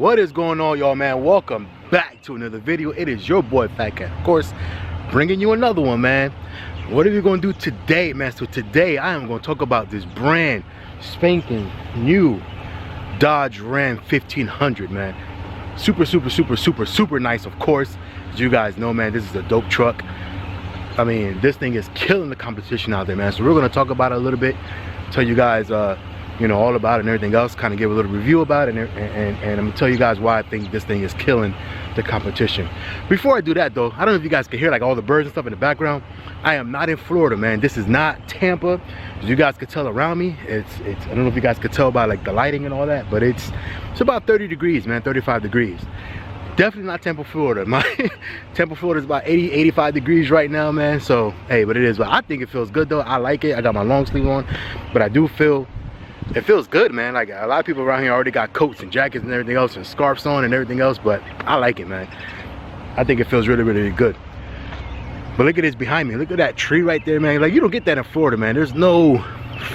What is going on, y'all, man? Welcome back to another video. It is your boy FaTkaT, of course, bringing you another one, man. What are we going to do today, man? So today I am going to talk about this brand spanking new Dodge Ram 1500, man. Super nice, of course. As you guys know, man, this is a dope truck. I mean, this thing is killing the competition out there, man. So we're going to talk about it a little bit, tell you guys you know, all about it and everything else, kind of give a little review about it, and I'm gonna tell you guys why I think this thing is killing the competition. Before I do that though, I don't know if you guys can hear like all the birds and stuff in the background. I am not in Florida, man. This is not Tampa. As you guys could tell around me, it's I don't know if you guys could tell by like the lighting and all that, but it's about 30 degrees, man, 35 degrees. Definitely not Tampa, Florida. My Tampa, Florida is about 80, 85 degrees right now, man. So hey, but it is. But I think it feels good though. I like it. I got my long sleeve on, but I do feel it feels good, man. Like a lot of people around here already got coats and jackets and everything else and scarves on and everything else, but I like it, man. I think it feels really good. But look at this behind me. Look at that tree right there, man. Like, you don't get that in Florida, man. There's no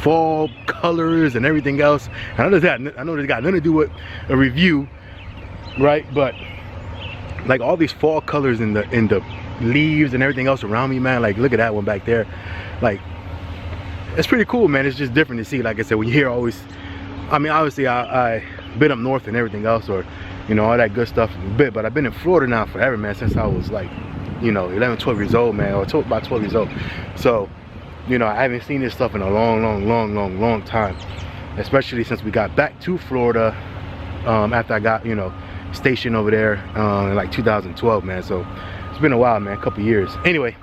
fall colors and everything else. I know this got nothing to do with a review, right? But like all these fall colors in the leaves and everything else around me, man. Like, look at that one back there. Like, it's pretty cool, man. It's just different to see. Like I said, when you hear always, I mean, obviously I been up north and everything else, or you know, all that good stuff a bit, but I've been in Florida now forever, man, since I was like, you know, 11, 12 years old, man, or about 12 years old. So, you know, I haven't seen this stuff in a long time, especially since we got back to Florida after I got, you know, stationed over there in like 2012, man. So it's been a while, man, a couple years. Anyway,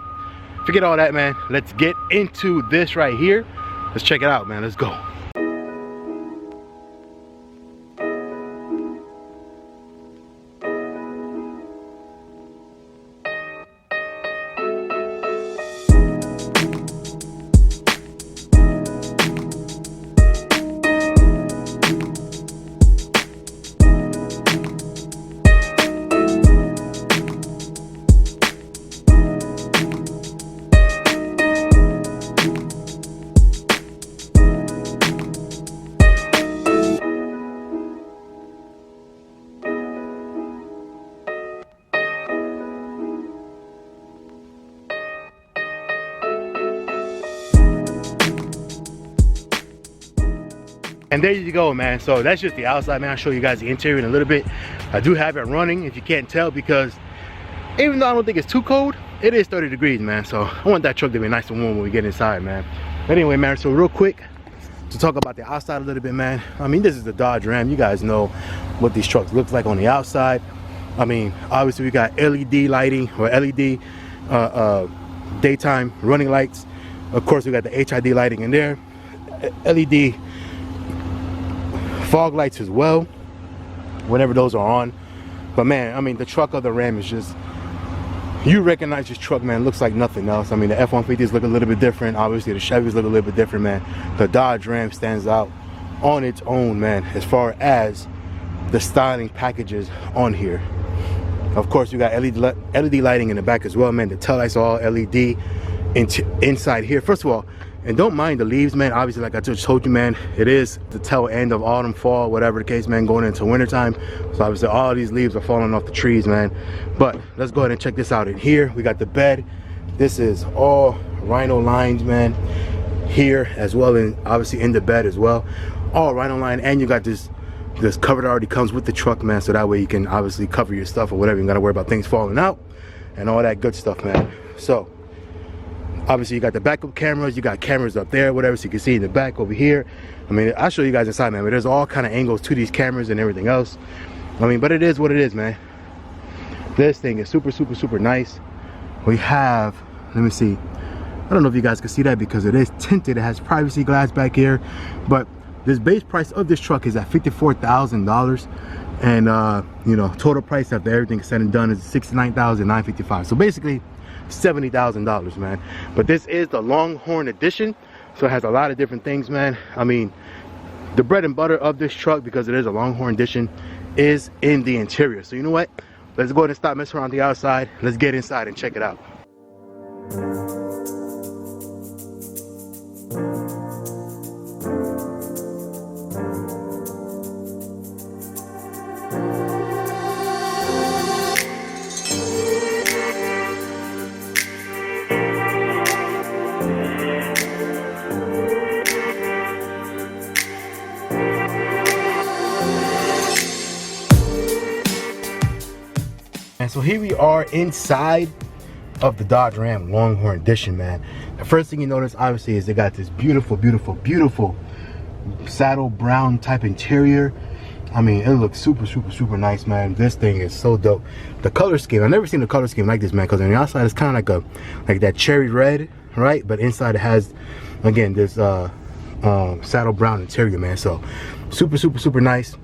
forget all that, man. Let's get into this right here. Let's check it out, man. Let's go. And there you go, man. So that's just the outside, man. I'll show you guys the interior in a little bit. I do have it running, if you can't tell, because even though I don't think it's too cold, it is 30 degrees, man. So I want that truck to be nice and warm when we get inside, man. But anyway, man, so real quick, to talk about the outside a little bit, man. I mean, this is the Dodge Ram. You guys know what these trucks look like on the outside. I mean, obviously we got LED lighting, or LED daytime running lights. Of course, we got the HID lighting in there. LED fog lights as well, whenever those are on. But man, I mean, the truck of the Ram is just, you recognize this truck, man. Looks like nothing else. I mean, the F-150s look a little bit different. Obviously the Chevys look a little bit different, man. The Dodge Ram stands out on its own, man, as far as the styling packages on here. Of course, you got LED lighting in the back as well, man. The tail lights are all LED inside here. First of all, and don't mind the leaves, man. Obviously, like I just told you, man, it is the tail end of autumn, fall, whatever the case, man, going into wintertime. So obviously all these leaves are falling off the trees, man. But let's go ahead and check this out. In here we got the bed. This is all rhino lines, man, here as well, and obviously in the bed as well, all rhino line. And you got this cover that already comes with the truck, man, so that way you can obviously cover your stuff or whatever. You gotta worry about things falling out and all that good stuff, man. So obviously you got the backup cameras, you got cameras up there, whatever, so you can see in the back over here. I mean, I'll show you guys inside, man, but there's all kind of angles to these cameras and everything else. I mean, but it is what it is, man. This thing is super nice. We have, let me see, I don't know if you guys can see that because it is tinted. It has privacy glass back here, but this base price of this truck is at $54,000, and you know, total price after everything is said and done is $69,955. So basically $70,000, man. But this is the Longhorn edition, so it has a lot of different things, man. I mean, the bread and butter of this truck, because it is a Longhorn edition, is in the interior. So you know what, let's go ahead and stop messing around the outside. Let's get inside and check it out. so here we are inside of the Dodge Ram Longhorn Edition, man. The first thing you notice, obviously, is they got this beautiful, beautiful, beautiful saddle brown type interior. I mean, it looks super, super, super nice, man. This thing is so dope. The color scheme, I've never seen a color scheme like this, man, because on the outside it's kind of like that cherry red, right? But inside it has, again, this saddle brown interior, man. So super, super, super nice.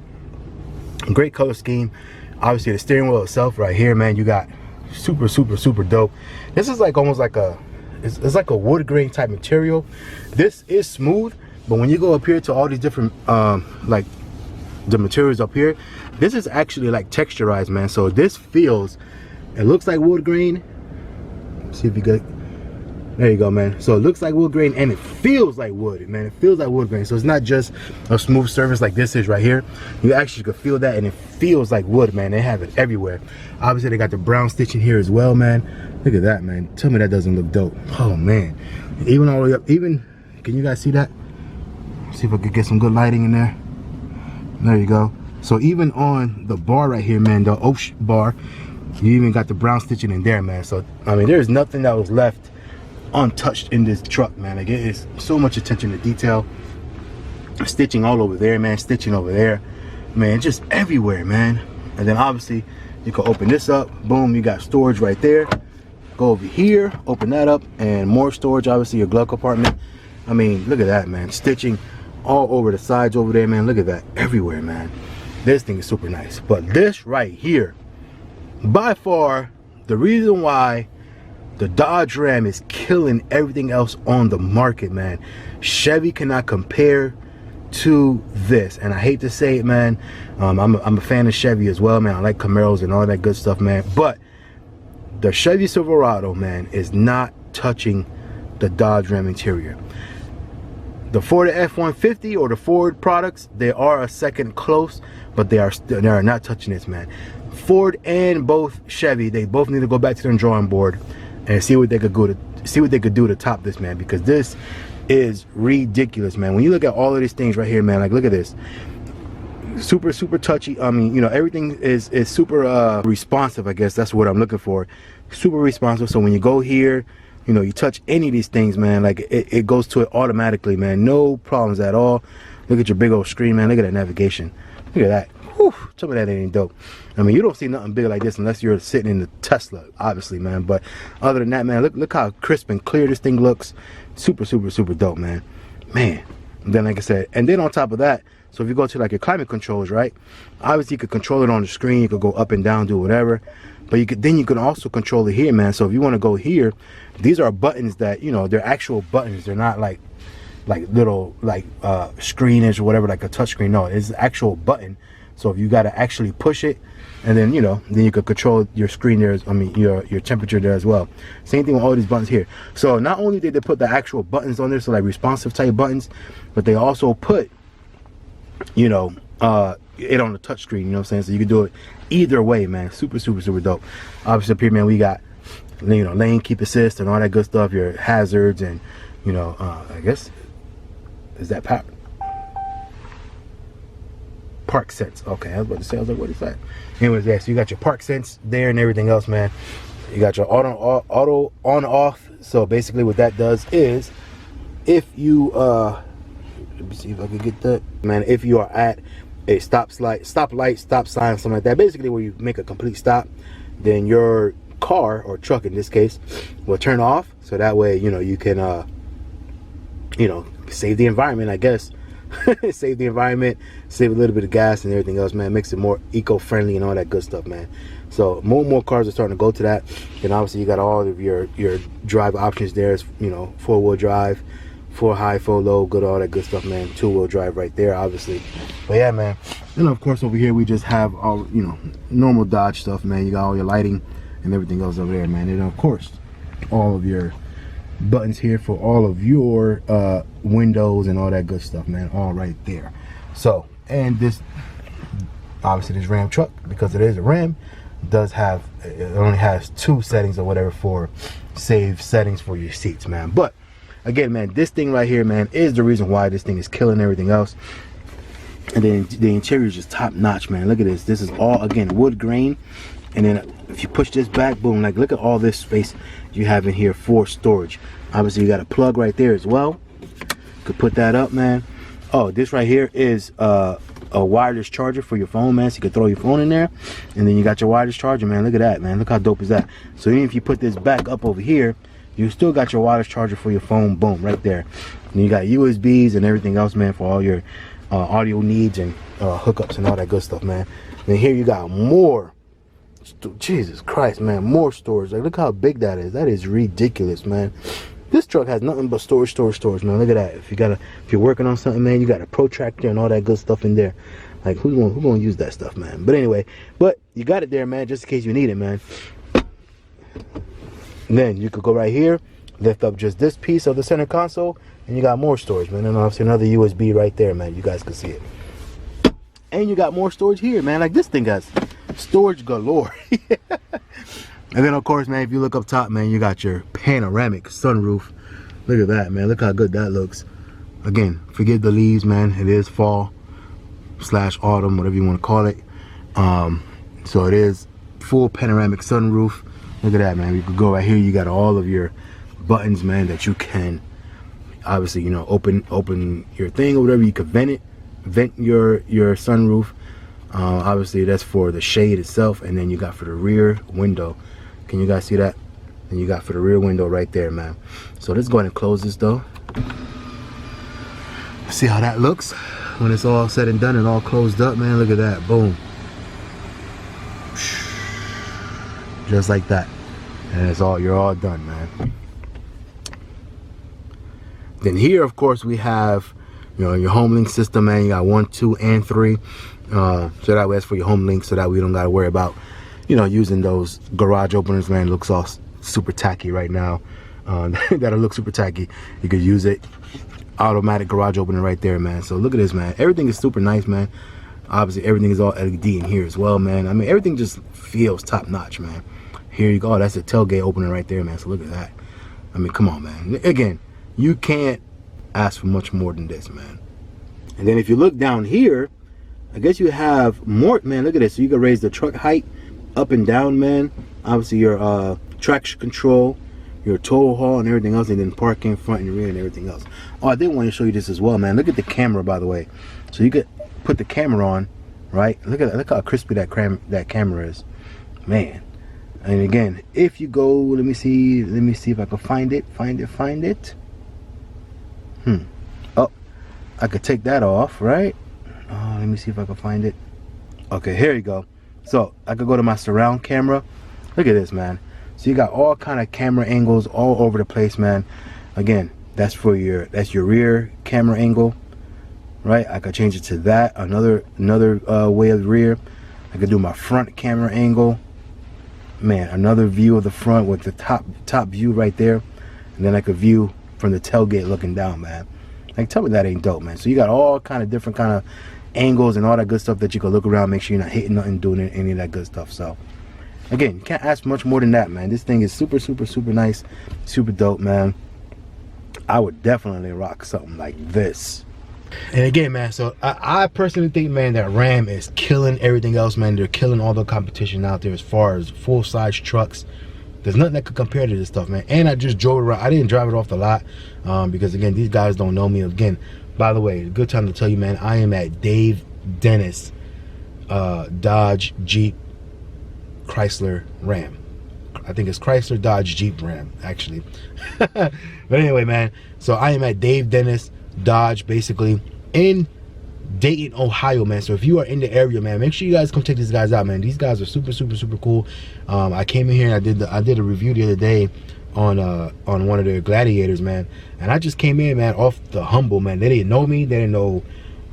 Great color scheme. Obviously, the steering wheel itself right here, man, you got super, super, super dope. This is like almost like it's like a wood grain type material. This is smooth, but when you go up here to all these different like the materials up here, this is actually like texturized, man. So this feels, it looks like wood grain. Let's see if you get, there you go, man. So it looks like wood grain and it feels like wood, man. It feels like wood grain. So it's not just a smooth surface like this is right here. You actually could feel that, and it feels like wood, man. They have it everywhere. Obviously they got the brown stitching here as well, man. Look at that, man. Tell me that doesn't look dope. Oh man, even all the way up, even, can you guys see that? See if I could get some good lighting in there. There you go. So even on the bar right here, man, the oak bar, you even got the brown stitching in there, man. So I mean, there's nothing that was left untouched in this truck, man. Like, it is so much attention to detail. Stitching all over there, man. Stitching over there, man. Just everywhere, man. And then obviously you can open this up, boom, you got storage right there. Go over here, open that up, and more storage, obviously your glove compartment. I mean, look at that, man. Stitching all over the sides over there, man. Look at that, everywhere, man. This thing is super nice. But this right here, by far the reason why the Dodge Ram is killing everything else on the market, man. Chevy cannot compare to this, and I hate to say it, man. I'm a fan of Chevy as well, man. I like Camaros and all that good stuff, man. But the Chevy Silverado, man, is not touching the Dodge Ram interior. The Ford F-150 or the Ford products, they are a second close, but they are not touching this, man. Ford and both Chevy, they both need to go back to their drawing board and see what they could do to top this, man, because this is ridiculous, man. When you look at all of these things right here, man, like look at this. Super, super touchy. I mean, you know, everything is super responsive, I guess that's what I'm looking for. Super responsive. So when you go here, you know, you touch any of these things, man, like it goes to it automatically, man. No problems at all. Look at your big old screen, man. Look at that navigation. Look at that. Whew, tell me that ain't dope. I mean, you don't see nothing big like this unless you're sitting in the Tesla, obviously, man. But other than that, man, look how crisp and clear this thing looks. Super, super, super dope, man. Man. And then, like I said, and then on top of that, so if you go to like your climate controls, right? Obviously, you could control it on the screen. You could go up and down, do whatever. But you could also control it here, man. So if you want to go here, these are buttons that, you know, they're actual buttons. They're not like little screenage or whatever, like a touch screen. No, it's an actual button. So if you got to actually push it, and then, you know, then you could control your screen there, I mean, your temperature there as well. Same thing with all these buttons here. So not only did they put the actual buttons on there, so like responsive type buttons, but they also put, you know, it on the touch screen, you know what I'm saying? So you can do it either way, man. Super, super, super dope. Obviously up here, man, we got, you know, lane keep assist and all that good stuff, your hazards, and, you know, I guess, is that park sense? Okay, I was about to say, I was like, what is that? Anyways, yeah, so you got your park sense there and everything else, man. You got your auto on off. So basically what that does is, if you let me see if I can get that, man. If you are at a stoplight, stop sign, something like that, basically where you make a complete stop, then your car or truck in this case will turn off. So that way, you know, you can you know, save the environment, I guess. Save the environment, save a little bit of gas and everything else, man. Makes it more eco-friendly and all that good stuff, man. So more and more cars are starting to go to that. And obviously you got all of your drive options there. You know, 4-wheel drive, 4 high, 4 low, good, all that good stuff, man. 2-wheel drive right there, obviously. But yeah, man. And of course over here we just have all, you know, normal Dodge stuff, man. You got all your lighting and everything else over there, man. And of course all of your buttons here for all of your windows and all that good stuff, man, all right there. So, and this, obviously this Ram truck, because it is a Ram, does have, it only has 2 settings or whatever for save settings for your seats, man. But again, man, this thing right here, man, is the reason why this thing is killing everything else. And then the interior is just top notch, man. Look at this. This is all, again, wood grain. And then if you push this back, boom, like look at all this space you have in here for storage. Obviously you got a plug right there as well. Could put that up, man. Oh, this right here is a wireless charger for your phone, man. So you can throw your phone in there, and then you got your wireless charger, man. Look at that, man. Look how dope is that. So even if you put this back up over here, you still got your wireless charger for your phone, boom, right there. And you got USBs and everything else, man, for all your audio needs and hookups and all that good stuff, man. And here you got more. Jesus Christ, man, more storage. Like, look how big that is. That is ridiculous, man. This truck has nothing but storage, man. Look at that. If you're working on something, man, you got a protractor and all that good stuff in there. Like, who's gonna use that stuff, man? But anyway, but you got it there, man, just in case you need it, man. And then you could go right here, lift up just this piece of the center console, and you got more storage, man. And obviously another USB right there, man. You guys can see it. And you got more storage here, man. Like, this thing has storage galore. And then of course, man, if you look up top, man, you got your panoramic sunroof. Look at that, man. Look how good that looks. Again, forgive the leaves, man. It is fall / autumn, whatever you want to call it. So it is full panoramic sunroof. Look at that, man. You could go right here. You got all of your buttons, man, that you can obviously, you know, open your thing or whatever. You could vent your sunroof. Obviously that's for the shade itself, and then you got for the rear window. Can you guys see that? And you got for the rear window right there, man. So let's go ahead and close this though. See how that looks when it's all said and done and all closed up, man. Look at that, boom, just like that. And it's all, you're all done, man. Then here, of course, we have, you know, your home link system, man. You got 1, 2, and 3. So that way, that's for your home link, so that we don't got to worry about, you know, using those garage openers, man. It looks all super tacky right now. That'll look super tacky. You could use it. Automatic garage opener right there, man. So look at this, man. Everything is super nice, man. Obviously, everything is all LED in here as well, man. I mean, everything just feels top notch, man. Here you go. That's a tailgate opener right there, man. So look at that. I mean, come on, man. Again, you can't ask for much more than this, man. And then if you look down here, I guess you have more, man. Look at this. So you can raise the truck height up and down, man. Obviously your traction control, your tow haul and everything else, and then parking front and rear and everything else. Oh, I did want to show you this as well, man. Look at the camera, by the way. So you could put the camera on, right? Look at that. Look how crispy that camera is, man. And again, if you go, let me see if I can find it. Oh, I could take that off, right? Oh, let me see if I can find it. Okay, here you go. So I could go to my surround camera. Look at this, man. So you got all kind of camera angles all over the place, man. Again, that's your rear camera angle, right? I could change it to that. Another way of the rear. I could do my front camera angle. Man, another view of the front with the top view right there. And then I could view from the tailgate looking down, man. Like, tell me that ain't dope, man. So you got all kind of different kind of angles and all that good stuff that you can look around, make sure you're not hitting nothing, doing any of that good stuff. So again, you can't ask much more than that, man. This thing is super nice, super dope, man. I would definitely rock something like this. And again, man, so I personally think, man, that Ram is killing everything else, man. They're killing all the competition out there as far as full-size trucks. There's nothing that could compare to this stuff, man. And I just drove it around. I didn't drive it off the lot because, again, these guys don't know me. Again, by the way, good time to tell you, man, I am at Dave Dennis Dodge Jeep Chrysler Ram. I think it's Chrysler Dodge Jeep Ram, actually. But anyway, man, so I am at Dave Dennis Dodge, basically in Dayton, Ohio, man. So if you are in the area, man, make sure you guys come check these guys out, man. These guys are super cool. I came in here and I did a review the other day on one of their Gladiators, man, and I just came in, man, off the humble, man. They didn't know me, they didn't know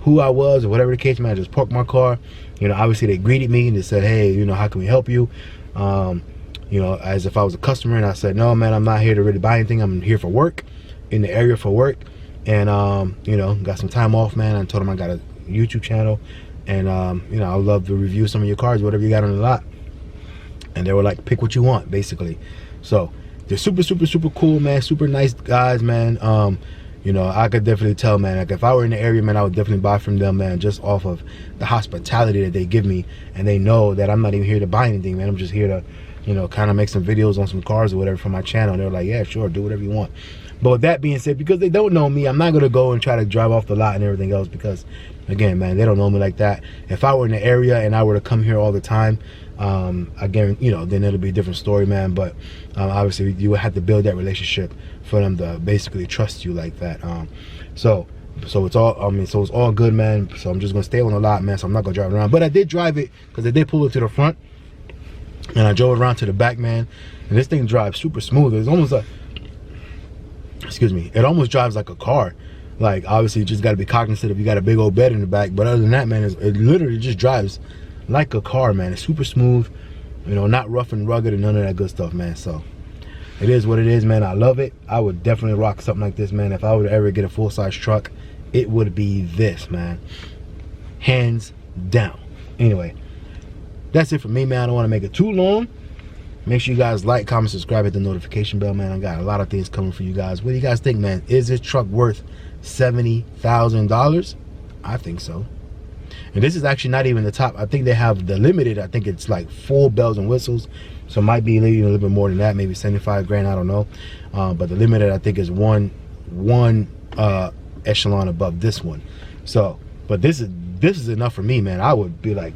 who I was or whatever the case, man. I just parked my car, you know. Obviously they greeted me and they said, hey, you know, how can we help you, you know, as if I was a customer. And I said, no, man, I'm not here to really buy anything. I'm here for work, in the area for work. And you know, got some time off, man. I told them I got a YouTube channel, and you know, I love to review some of your cars, whatever you got on the lot. And they were like, pick what you want, basically. So they're super cool, man. Super nice guys, man. You know, I could definitely tell, man, like if I were in the area, man, I would definitely buy from them, man, just off of the hospitality that they give me. And they know that I'm not even here to buy anything, man. I'm just here to, you know, kind of make some videos on some cars or whatever for my channel. And they're like, yeah, sure, do whatever you want. But with that being said, because they don't know me, I'm not going to go and try to drive off the lot and everything else because, again, man, they don't know me like that. If I were in the area and I were to come here all the time, again, you know, then it'll be a different story, man. But obviously, you would have to build that relationship for them to basically trust you like that. So it's all, so it's all good, man. So I'm just going to stay on the lot, man. So I'm not going to drive around. But I did drive it because I did pull it to the front. And I drove around to the back, man. And this thing drives super smooth. It's almost like, excuse me, it almost drives like a car. Like, obviously, you just got to be cognizant if you got a big old bed in the back. But other than that, man, it literally just drives like a car, man. It's super smooth, you know, not rough and rugged and none of that good stuff, man. So it is what it is, man. I love it. I would definitely rock something like this, man. If I would ever get a full-size truck, it would be this, man. Hands down. Anyway, that's it for me, man. I don't want to make it too long. Make sure you guys like, comment, subscribe, hit the notification bell, man. I got a lot of things coming for you guys. What do you guys think, man? Is this truck worth $70,000? I think so. And this is actually not even the top. I think they have the limited. I think it's like full bells and whistles. So it might be even a little bit more than that, maybe 75 grand, I don't know. But the limited, I think, is one echelon above this one. So, but this is enough for me, man. I would be like,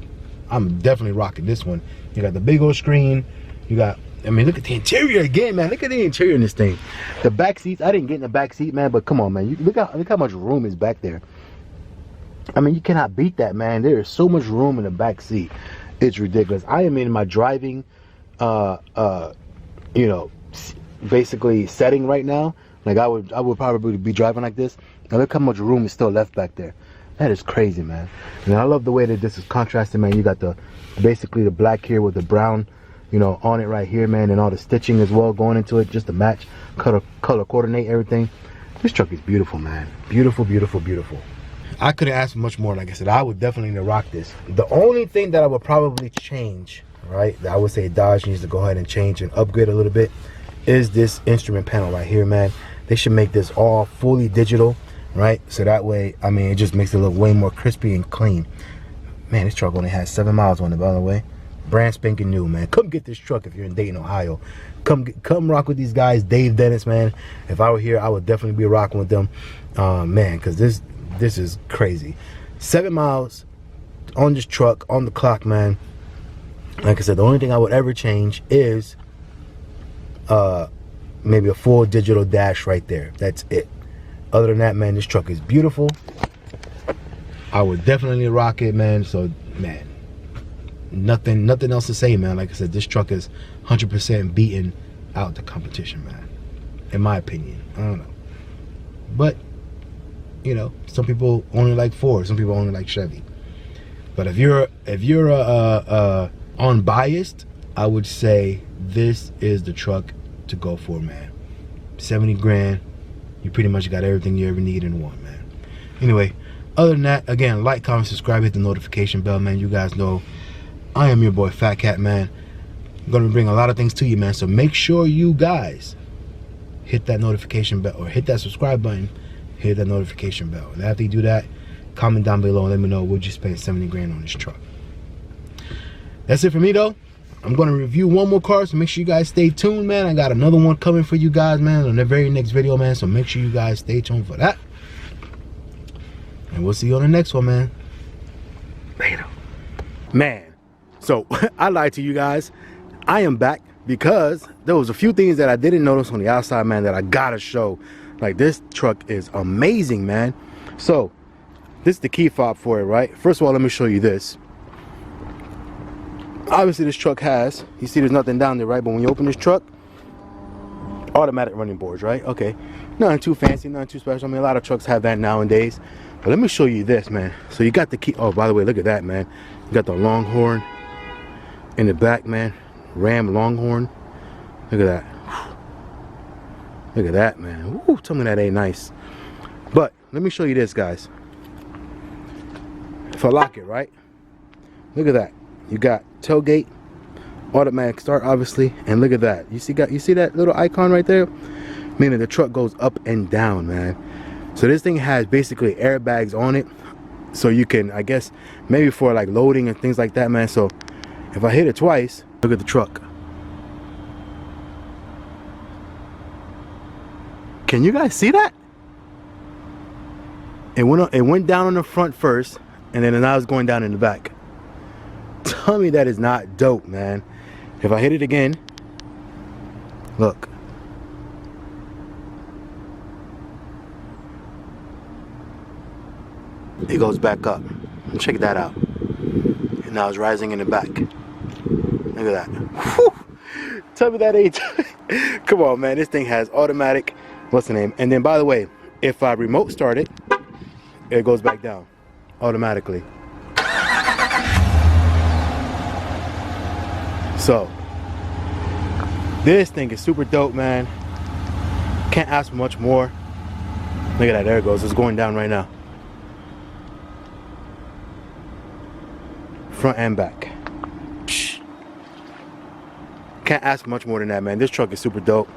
I'm definitely rocking this one. You got the big old screen. You got, I mean, look at the interior again, man. Look at the interior in this thing. The back seats, I didn't get in the back seat, man, but come on, man. Look how much room is back there. I mean, you cannot beat that, man. There is so much room in the back seat. It's ridiculous. I am in my driving, you know, basically setting right now. Like I would probably be driving like this. Now look how much room is still left back there. That is crazy, man. And I love the way that this is contrasted, man. You got the basically the black here with the brown, you know, on it right here, man, and all the stitching as well going into it just to match, color coordinate everything. This truck is beautiful, man. Beautiful, beautiful, beautiful. I couldn't ask for much more. Like I said, I would definitely rock this. The only thing that I would probably change, right, that I would say Dodge needs to go ahead and change and upgrade a little bit, is this instrument panel right here, man. They should make this all fully digital, right? So that way, I mean, it just makes it look way more crispy and clean. Man, this truck only has 7 miles on it, by the way. Brand spanking new, man. Come get this truck if you're in Dayton, Ohio. Come rock with these guys. Dave Dennis, man. If I were here, I would definitely be rocking with them, man, because this is crazy. 7 miles on this truck, on the clock, man. Like I said, the only thing I would ever change is maybe a full digital dash right there. That's it. Other than that, man, this truck is beautiful. I would definitely rock it, man. So, man, nothing else to say, man. Like I said, this truck is 100% beating out the competition, man, in my opinion. I don't know, but you know, some people only like Ford, some people only like Chevy. But if you're unbiased, I would say this is the truck to go for, man. 70 grand, you pretty much got everything you ever need in one, man. Anyway, other than that, again, like, comment, subscribe, hit the notification bell, man. You guys know I am your boy FaTkaT, man. I'm gonna bring a lot of things to you, man. So make sure you guys hit that notification bell or hit that subscribe button, hit that notification bell. And after you do that, comment down below and let me know would you spend 70 grand on this truck. That's it for me, though. I'm gonna review one more car, so make sure you guys stay tuned, man. I got another one coming for you guys, man, on the very next video, man. So make sure you guys stay tuned for that. And we'll see you on the next one, man. Later. Man, so I lied to you guys. I am back because there was a few things that I didn't notice on the outside, man, that I gotta show. Like, this truck is amazing, man. So this is the key fob for it, right? First of all, let me show you this. Obviously this truck has, you see there's nothing down there, right? But when you open this truck, automatic running boards, right? Okay, nothing too fancy, nothing too special. I mean, a lot of trucks have that nowadays. But let me show you this, man. So you got the key. Oh, by the way, look at that, man. You got the Longhorn in the back, man. Ram Longhorn. Look at that. Look at that, man. Ooh, tell me that ain't nice. But let me show you this, guys. If I lock it, right? Look at that. You got tailgate, automatic start, obviously, and look at that. You see that little icon right there? Meaning the truck goes up and down, man. So this thing has basically airbags on it, so you can, I guess, maybe for like loading and things like that, man. So if I hit it twice, look at the truck. Can you guys see that? It went down on the front first, and then now it's going down in the back. Tell me that is not dope, man. If I hit it again, look. It goes back up. And check that out. And now it's rising in the back. Look at that. Whew. Tell me that ain't. Come on, man. This thing has automatic. What's the name? And then, by the way, if I remote start it, it goes back down automatically. So this thing is super dope, man. Can't ask for much more. Look at that. There it goes. It's going down right now. Front and back. Psh. Can't ask much more than that, man. This truck is super dope.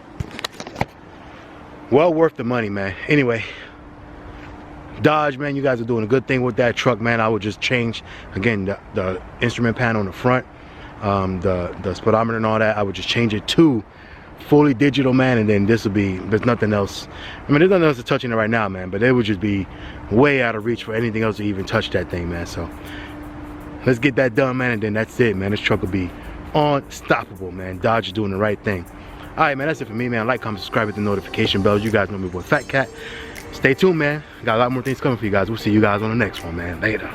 Well worth the money, man. Anyway, Dodge, man, you guys are doing a good thing with that truck, man. I would just change, again, the instrument panel on the front, the speedometer and all that. I would just change it to fully digital, man, and then this will be, there's nothing else. I mean, there's nothing else to touch in it right now, man, but it would just be way out of reach for anything else to even touch that thing, man. So let's get that done, man, and then that's it, man. This truck will be unstoppable, man. Dodge is doing the right thing. All right, man, that's it for me, man. Like, comment, subscribe with the notification bells. You guys know me, boy FaTkaT. Stay tuned, man. Got a lot more things coming for you guys. We'll see you guys on the next one, man. Later.